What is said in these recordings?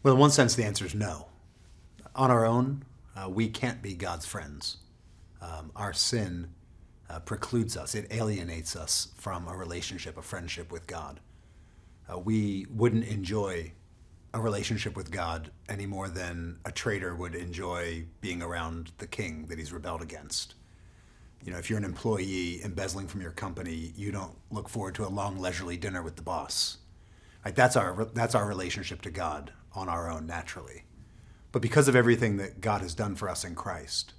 Well, in one sense, the answer is no. On our own, we can't be God's friends. Our sin precludes us, it alienates us from a relationship, a friendship with God. We wouldn't enjoy a relationship with God any more than a traitor would enjoy being around the king that he's rebelled against. You know, if you're an employee embezzling from your company, you don't look forward to a long leisurely dinner with the boss. Right? That's our relationship to God on our own naturally. But because of everything that God has done for us in Christ,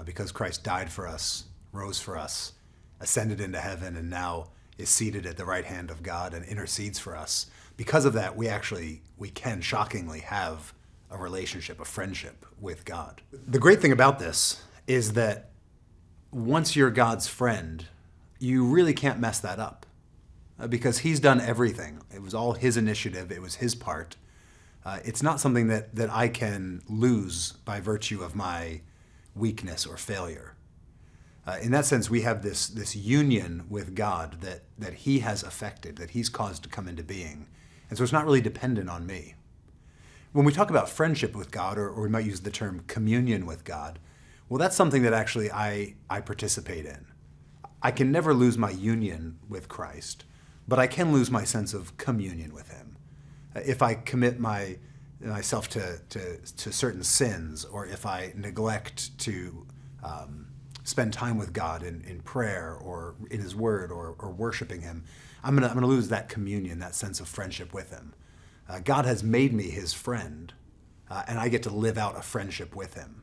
because Christ died for us, rose for us, ascended into heaven, and now is seated at the right hand of God and intercedes for us, because of that, we can shockingly have a relationship, a friendship with God. The great thing about this is that once you're God's friend, you really can't mess that up because he's done everything. It was all his initiative. It was his part. It's not something that I can lose by virtue of my weakness or failure. In that sense, we have this union with God that he has affected, that he's caused to come into being. And so it's not really dependent on me. When we talk about friendship with God, or we might use the term communion with God, well, that's something that actually I participate in. I can never lose my union with Christ, but I can lose my sense of communion with him. If I commit myself to certain sins, or if I neglect to spend time with God in prayer or in his word or worshiping him, I'm gonna lose that communion, that sense of friendship with him. God has made me his friend, and I get to live out a friendship with him.